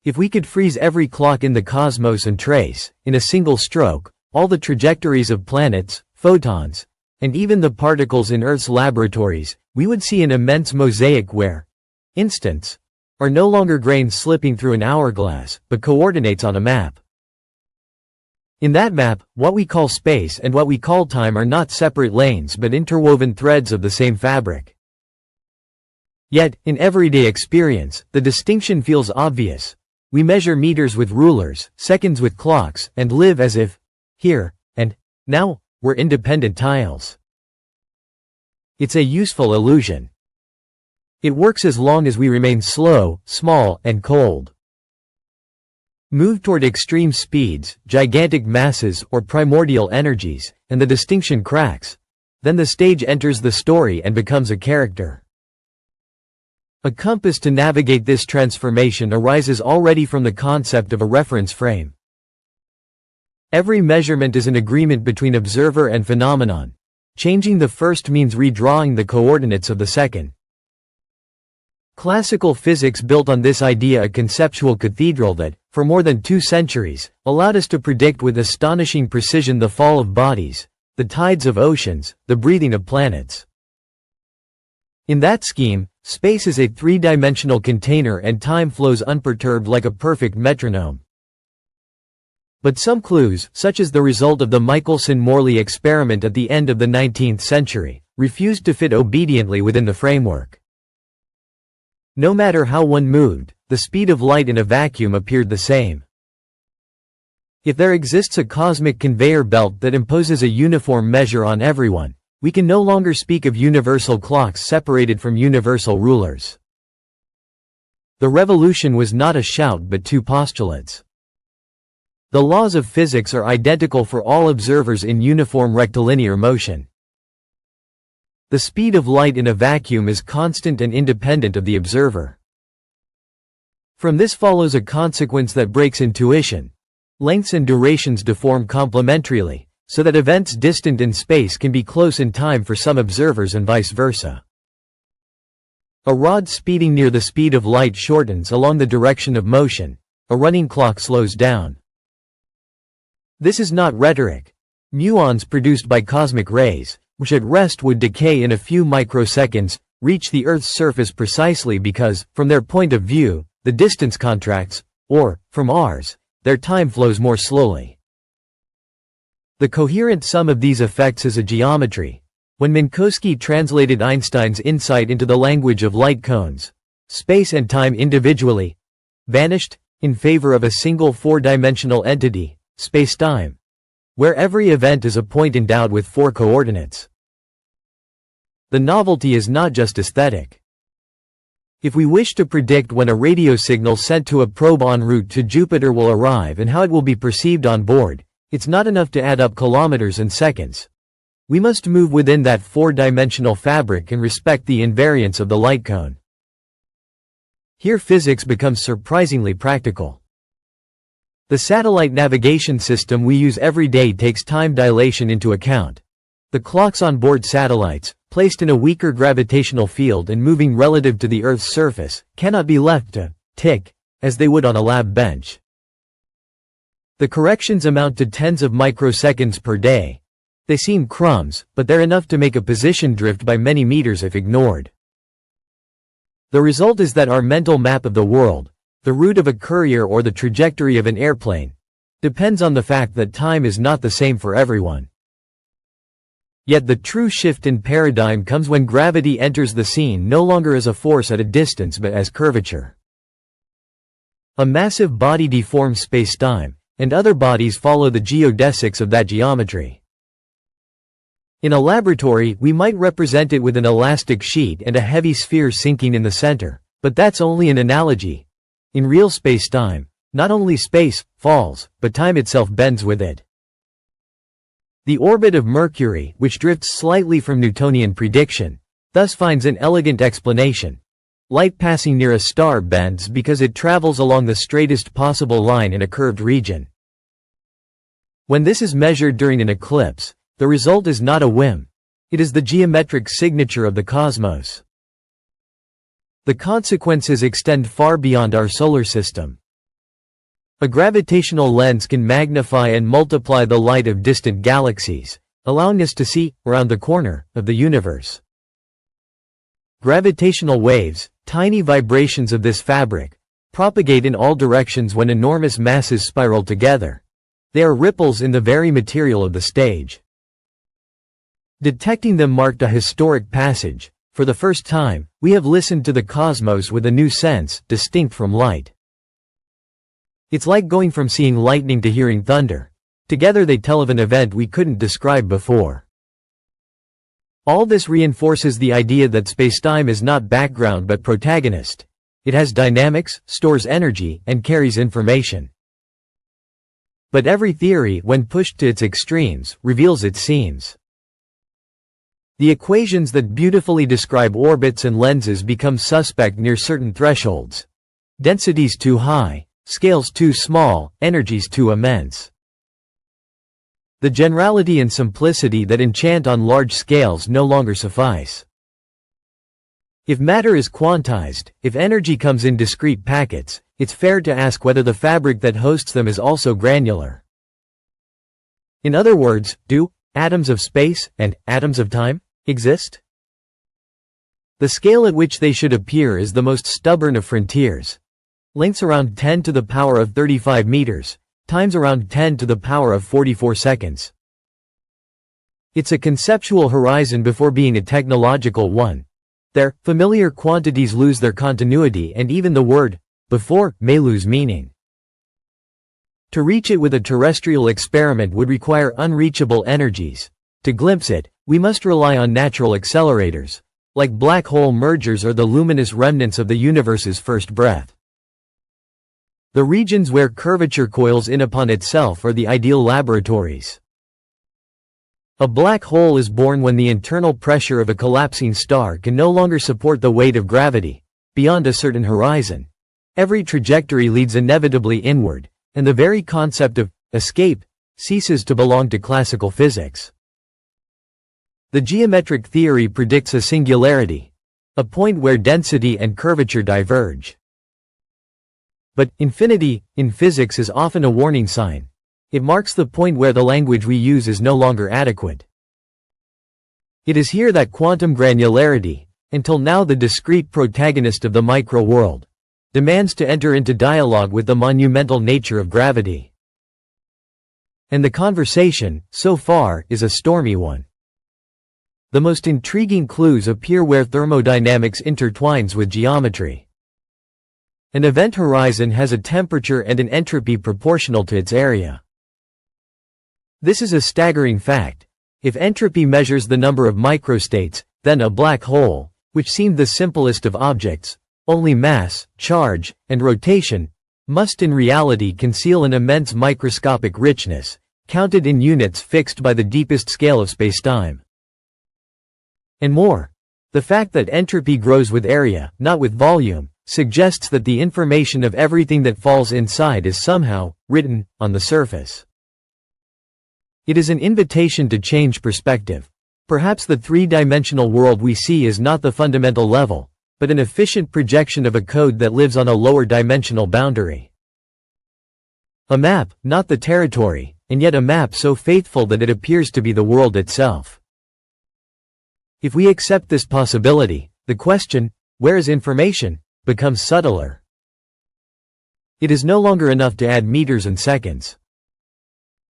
If we could freeze every clock in the cosmos and trace, in a single stroke, all the trajectories of planets, photons, and even the particles in Earth's laboratories, we would see an immense mosaic where instants are no longer grains slipping through an hourglass, but coordinates on a map. In that map, what we call space and what we call time are not separate lanes but interwoven threads of the same fabric. Yet, in everyday experience, the distinction feels obvious. We measure meters with rulers, seconds with clocks, and live as if here and now were independent tiles. It's a useful illusion. It works as long as we remain slow, small, and cold. Move toward extreme speeds, gigantic masses, or primordial energies, and the distinction cracks. Then the stage enters the story and becomes a character. A compass to navigate this transformation arises already from the concept of a reference frame. Every measurement is an agreement between observer and phenomenon. Changing the first means redrawing the coordinates of the second. Classical physics built on this idea a conceptual cathedral that, for more than 2 centuries, allowed us to predict with astonishing precision the fall of bodies, the tides of oceans, the breathing of planets. In that scheme, space is a 3-dimensional container and time flows unperturbed like a perfect metronome. But some clues, such as the result of the Michelson-Morley experiment at the end of the 19th century, refused to fit obediently within the framework. No matter how one moved, the speed of light in a vacuum appeared the same. If there exists a cosmic conveyor belt that imposes a uniform measure on everyone, we can no longer speak of universal clocks separated from universal rulers. The revolution was not a shout but 2 postulates. The laws of physics are identical for all observers in uniform rectilinear motion. The speed of light in a vacuum is constant and independent of the observer. From this follows a consequence that breaks intuition. Lengths and durations deform complementarily, so that events distant in space can be close in time for some observers and vice versa. A rod speeding near the speed of light shortens along the direction of motion. A running clock slows down. This is not rhetoric. Muons produced by cosmic rays, which at rest would decay in a few microseconds, reach the Earth's surface precisely because, from their point of view, the distance contracts, or, from ours, their time flows more slowly. The coherent sum of these effects is a geometry. When Minkowski translated Einstein's insight into the language of light cones, space and time individually vanished in favor of a single 4-dimensional entity, space-time, where every event is a point endowed with 4 coordinates. The novelty is not just aesthetic. If we wish to predict when a radio signal sent to a probe en route to Jupiter will arrive and how it will be perceived on board, it's not enough to add up kilometers and seconds. We must move within that 4-dimensional fabric and respect the invariance of the light cone. Here physics becomes surprisingly practical. The satellite navigation system we use every day takes time dilation into account. The clocks on board satellites, placed in a weaker gravitational field and moving relative to the Earth's surface, cannot be left to tick, as they would on a lab bench. The corrections amount to tens of microseconds per day. They seem crumbs, but they're enough to make a position drift by many meters if ignored. The result is that our mental map of the world, the route of a courier or the trajectory of an airplane, depends on the fact that time is not the same for everyone. Yet the true shift in paradigm comes when gravity enters the scene no longer as a force at a distance but as curvature. A massive body deforms space-time, and other bodies follow the geodesics of that geometry. In a laboratory, we might represent it with an elastic sheet and a heavy sphere sinking in the center, but that's only an analogy. In real space-time, not only space falls, but time itself bends with it. The orbit of Mercury, which drifts slightly from Newtonian prediction, thus finds an elegant explanation. Light passing near a star bends because it travels along the straightest possible line in a curved region. When this is measured during an eclipse, the result is not a whim. It is the geometric signature of the cosmos. The consequences extend far beyond our solar system. A gravitational lens can magnify and multiply the light of distant galaxies, allowing us to see, around the corner, of the universe. Gravitational waves, tiny vibrations of this fabric, propagate in all directions when enormous masses spiral together. They are ripples in the very material of the stage. Detecting them marked a historic passage. For the first time, we have listened to the cosmos with a new sense, distinct from light. It's like going from seeing lightning to hearing thunder. Together they tell of an event we couldn't describe before. All this reinforces the idea that spacetime is not background but protagonist. It has dynamics, stores energy, and carries information. But every theory, when pushed to its extremes, reveals its seams. The equations that beautifully describe orbits and lenses become suspect near certain thresholds. Densities too high, scales too small, energies too immense. The generality and simplicity that enchant on large scales no longer suffice. If matter is quantized, if energy comes in discrete packets, it's fair to ask whether the fabric that hosts them is also granular. In other words, do atoms of space and atoms of time exist? The scale at which they should appear is the most stubborn of frontiers. Lengths around 10 to the power of 35 meters, times around 10 to the power of 44 seconds. It's a conceptual horizon before being a technological one. There, familiar quantities lose their continuity and even the word before may lose meaning. To reach it with a terrestrial experiment would require unreachable energies. To glimpse it, we must rely on natural accelerators, like black hole mergers or the luminous remnants of the universe's first breath. The regions where curvature coils in upon itself are the ideal laboratories. A black hole is born when the internal pressure of a collapsing star can no longer support the weight of gravity. Beyond a certain horizon, every trajectory leads inevitably inward, and the very concept of escape ceases to belong to classical physics. The geometric theory predicts a singularity, a point where density and curvature diverge. But infinity, in physics, is often a warning sign. It marks the point where the language we use is no longer adequate. It is here that quantum granularity, until now the discrete protagonist of the micro-world, demands to enter into dialogue with the monumental nature of gravity. And the conversation, so far, is a stormy one. The most intriguing clues appear where thermodynamics intertwines with geometry. An event horizon has a temperature and an entropy proportional to its area. This is a staggering fact. If entropy measures the number of microstates, then a black hole, which seemed the simplest of objects, only mass, charge, and rotation, must in reality conceal an immense microscopic richness, counted in units fixed by the deepest scale of spacetime. And more, the fact that entropy grows with area, not with volume, suggests that the information of everything that falls inside is somehow written on the surface. It is an invitation to change perspective. Perhaps the three-dimensional world we see is not the fundamental level, but an efficient projection of a code that lives on a lower dimensional boundary. A map, not the territory, and yet a map so faithful that it appears to be the world itself. If we accept this possibility, the question, where is information, becomes subtler. It is no longer enough to add meters and seconds.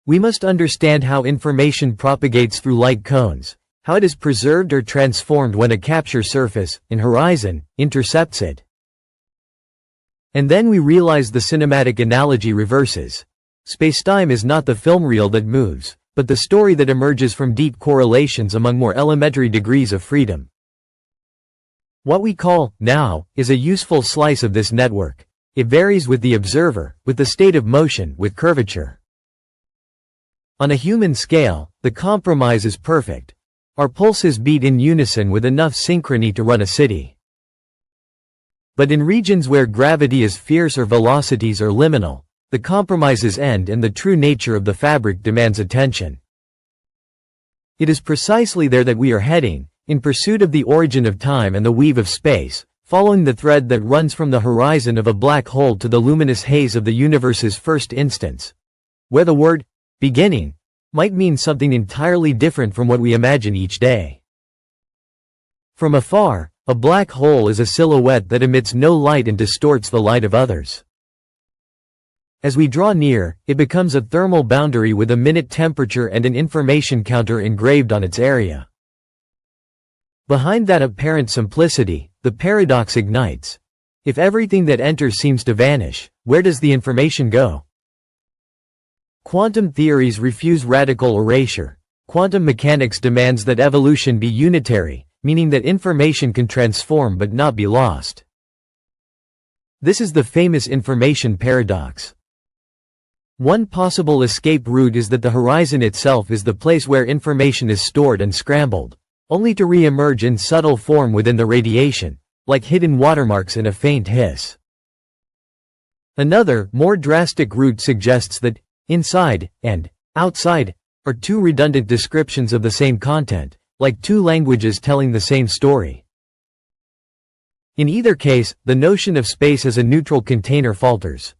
We must understand how information propagates through light cones, how it is preserved or transformed when a capture surface, in horizon, intercepts it. And then we realize the cinematic analogy reverses. Spacetime is not the film reel that moves, but the story that emerges from deep correlations among more elementary degrees of freedom. What we call now is a useful slice of this network. It varies with the observer, with the state of motion, with curvature. On a human scale, the compromise is perfect. Our pulses beat in unison with enough synchrony to run a city. But in regions where gravity is fierce or velocities are liminal, the compromises end and the true nature of the fabric demands attention. It is precisely there that we are heading, in pursuit of the origin of time and the weave of space, following the thread that runs from the horizon of a black hole to the luminous haze of the universe's first instance, where the word beginning might mean something entirely different from what we imagine each day. From afar, a black hole is a silhouette that emits no light and distorts the light of others. As we draw near, it becomes a thermal boundary with a minute temperature and an information counter engraved on its area. Behind that apparent simplicity, the paradox ignites. If everything that enters seems to vanish, where does the information go? Quantum theories refuse radical erasure. Quantum mechanics demands that evolution be unitary, meaning that information can transform but not be lost. This is the famous information paradox. One possible escape route is that the horizon itself is the place where information is stored and scrambled, only to re-emerge in subtle form within the radiation, like hidden watermarks in a faint hiss. Another, more drastic route suggests that inside and outside are two redundant descriptions of the same content, like two languages telling the same story. In either case, the notion of space as a neutral container falters.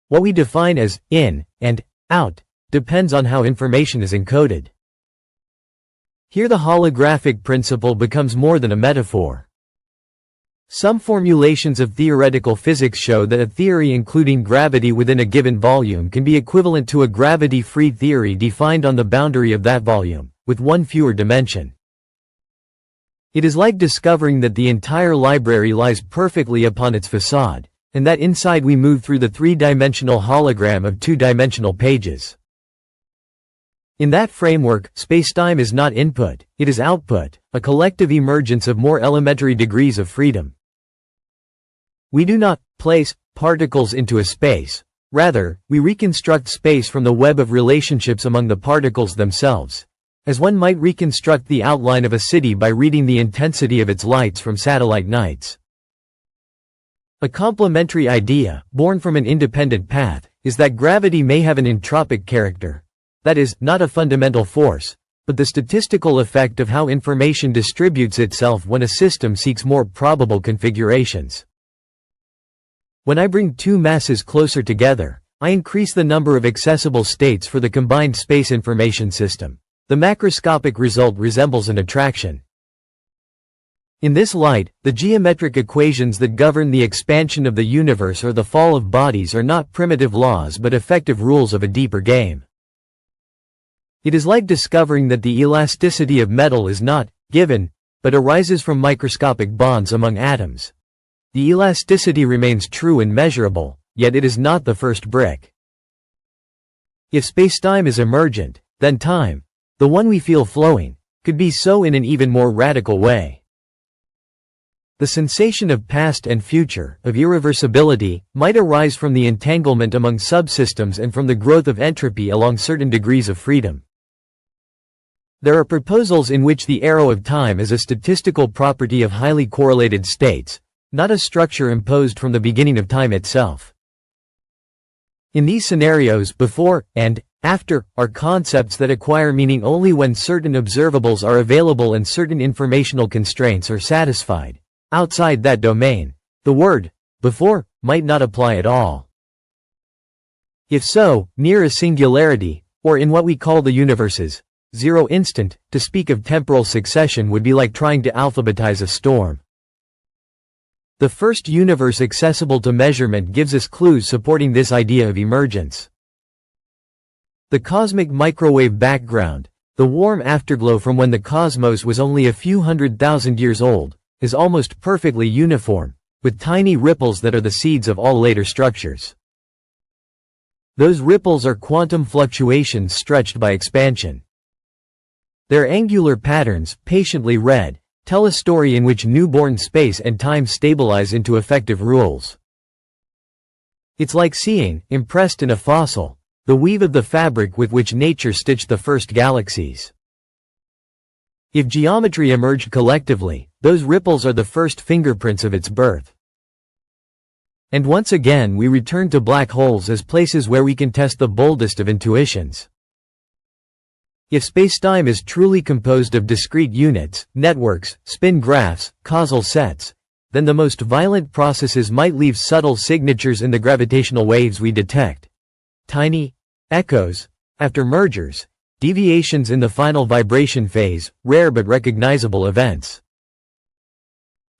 What we define as in and out depends on how information is encoded. Here the holographic principle becomes more than a metaphor. Some formulations of theoretical physics show that a theory including gravity within a given volume can be equivalent to a gravity-free theory defined on the boundary of that volume, with one fewer dimension. It is like discovering that the entire library lies perfectly upon its facade, and that inside we move through the three-dimensional hologram of two-dimensional pages. In that framework, spacetime is not input, it is output, a collective emergence of more elementary degrees of freedom. We do not place particles into a space. Rather, we reconstruct space from the web of relationships among the particles themselves, as one might reconstruct the outline of a city by reading the intensity of its lights from satellite nights. A complementary idea, born from an independent path, is that gravity may have an entropic character. That is, not a fundamental force, but the statistical effect of how information distributes itself when a system seeks more probable configurations. When I bring two masses closer together, I increase the number of accessible states for the combined space information system. The macroscopic result resembles an attraction. In this light, the geometric equations that govern the expansion of the universe or the fall of bodies are not primitive laws but effective rules of a deeper game. It is like discovering that the elasticity of metal is not given, but arises from microscopic bonds among atoms. The elasticity remains true and measurable, yet it is not the first brick. If spacetime is emergent, then time, the one we feel flowing, could be so in an even more radical way. The sensation of past and future, of irreversibility, might arise from the entanglement among subsystems and from the growth of entropy along certain degrees of freedom. There are proposals in which the arrow of time is a statistical property of highly correlated states, not a structure imposed from the beginning of time itself. In these scenarios, before and after are concepts that acquire meaning only when certain observables are available and certain informational constraints are satisfied. Outside that domain, the word before might not apply at all. If so, near a singularity, or in what we call the universe's zero instant, to speak of temporal succession would be like trying to alphabetize a storm. The first universe accessible to measurement gives us clues supporting this idea of emergence. The cosmic microwave background, the warm afterglow from when the cosmos was only a few 100,000 years old, is almost perfectly uniform, with tiny ripples that are the seeds of all later structures. Those ripples are quantum fluctuations stretched by expansion. Their angular patterns, patiently read, tell a story in which newborn space and time stabilize into effective rules. It's like seeing, impressed in a fossil, the weave of the fabric with which nature stitched the first galaxies. If geometry emerged collectively, those ripples are the first fingerprints of its birth. And once again we return to black holes as places where we can test the boldest of intuitions. If spacetime is truly composed of discrete units, networks, spin graphs, causal sets, then the most violent processes might leave subtle signatures in the gravitational waves we detect. Tiny echoes after mergers, deviations in the final vibration phase, rare but recognizable events.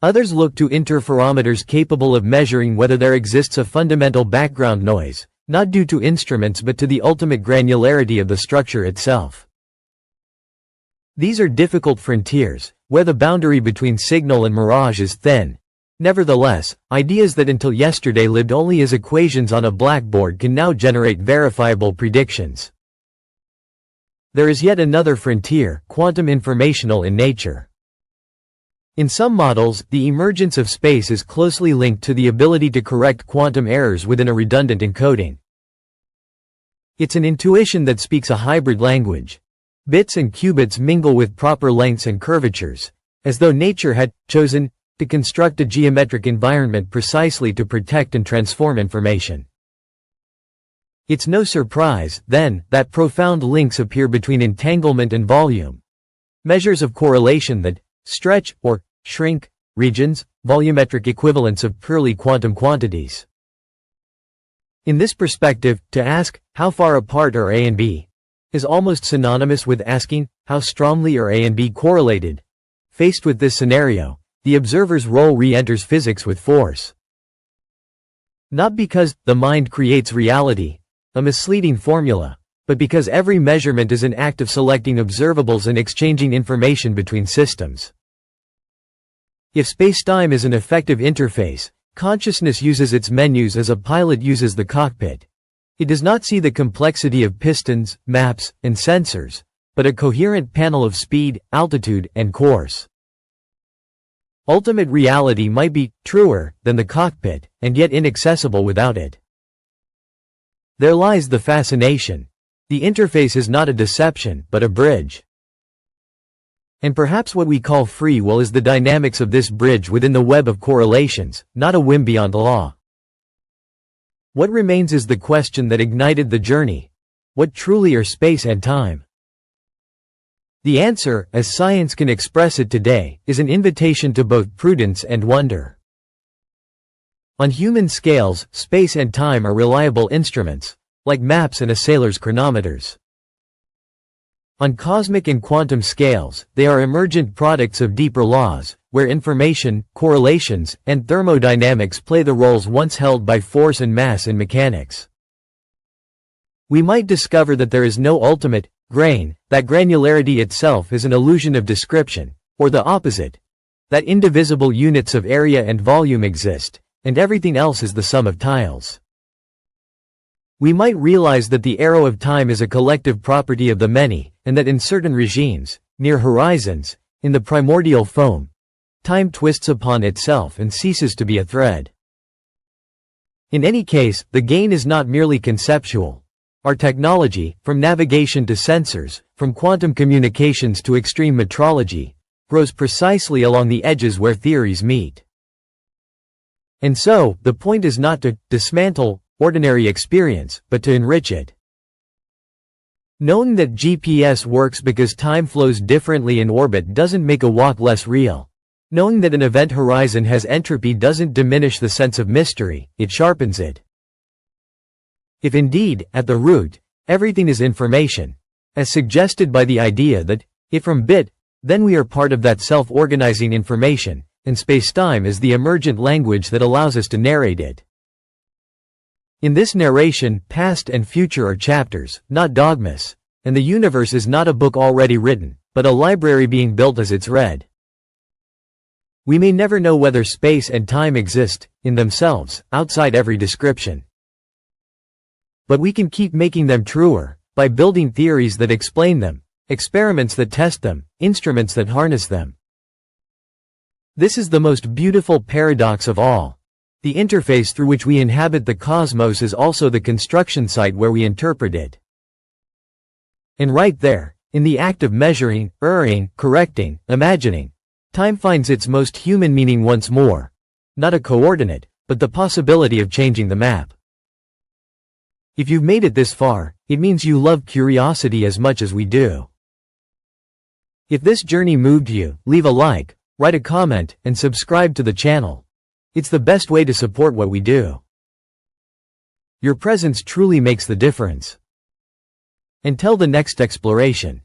Others look to interferometers capable of measuring whether there exists a fundamental background noise, not due to instruments but to the ultimate granularity of the structure itself. These are difficult frontiers, where the boundary between signal and mirage is thin. Nevertheless, ideas that until yesterday lived only as equations on a blackboard can now generate verifiable predictions. There is yet another frontier, quantum informational in nature. In some models, the emergence of space is closely linked to the ability to correct quantum errors within a redundant encoding. It's an intuition that speaks a hybrid language. Bits and qubits mingle with proper lengths and curvatures, as though nature had chosen to construct a geometric environment precisely to protect and transform information. It's no surprise, then, that profound links appear between entanglement and volume. Measures of correlation that stretch or shrink regions, volumetric equivalents of purely quantum quantities. In this perspective, to ask, how far apart are A and B, is almost synonymous with asking, how strongly are A and B correlated. Faced with this scenario, the observer's role re-enters physics with force. Not because the mind creates reality, a misleading formula, but because every measurement is an act of selecting observables and exchanging information between systems. If spacetime is an effective interface, consciousness uses its menus as a pilot uses the cockpit. It does not see the complexity of pistons, maps, and sensors, but a coherent panel of speed, altitude, and course. Ultimate reality might be truer than the cockpit, and yet inaccessible without it. There lies the fascination. The interface is not a deception, but a bridge. And perhaps what we call free will is the dynamics of this bridge within the web of correlations, not a whim beyond law. What remains is the question that ignited the journey. What truly are space and time? The answer, as science can express it today, is an invitation to both prudence and wonder. On human scales, space and time are reliable instruments, like maps and a sailor's chronometers. On cosmic and quantum scales, they are emergent products of deeper laws, where information, correlations, and thermodynamics play the roles once held by force and mass in mechanics. We might discover that there is no ultimate grain, that granularity itself is an illusion of description, or the opposite, that indivisible units of area and volume exist, and everything else is the sum of tiles. We might realize that the arrow of time is a collective property of the many, and that in certain regimes, near horizons, in the primordial foam, time twists upon itself and ceases to be a thread. In any case, the gain is not merely conceptual. Our technology, from navigation to sensors, from quantum communications to extreme metrology, grows precisely along the edges where theories meet. And so, the point is not to dismantle ordinary experience, but to enrich it. Knowing that GPS works because time flows differently in orbit doesn't make a walk less real. Knowing that an event horizon has entropy doesn't diminish the sense of mystery, it sharpens it. If indeed, at the root, everything is information, as suggested by the idea that, if from bit, then we are part of that self-organizing information, and spacetime is the emergent language that allows us to narrate it. In this narration, past and future are chapters, not dogmas, and the universe is not a book already written, but a library being built as it's read. We may never know whether space and time exist, in themselves, outside every description. But we can keep making them truer, by building theories that explain them, experiments that test them, instruments that harness them. This is the most beautiful paradox of all. The interface through which we inhabit the cosmos is also the construction site where we interpret it. And right there, in the act of measuring, erring, correcting, imagining, time finds its most human meaning once more. Not a coordinate, but the possibility of changing the map. If you've made it this far, it means you love curiosity as much as we do. If this journey moved you, leave a like, write a comment, and subscribe to the channel. It's the best way to support what we do. Your presence truly makes the difference. Until the next exploration.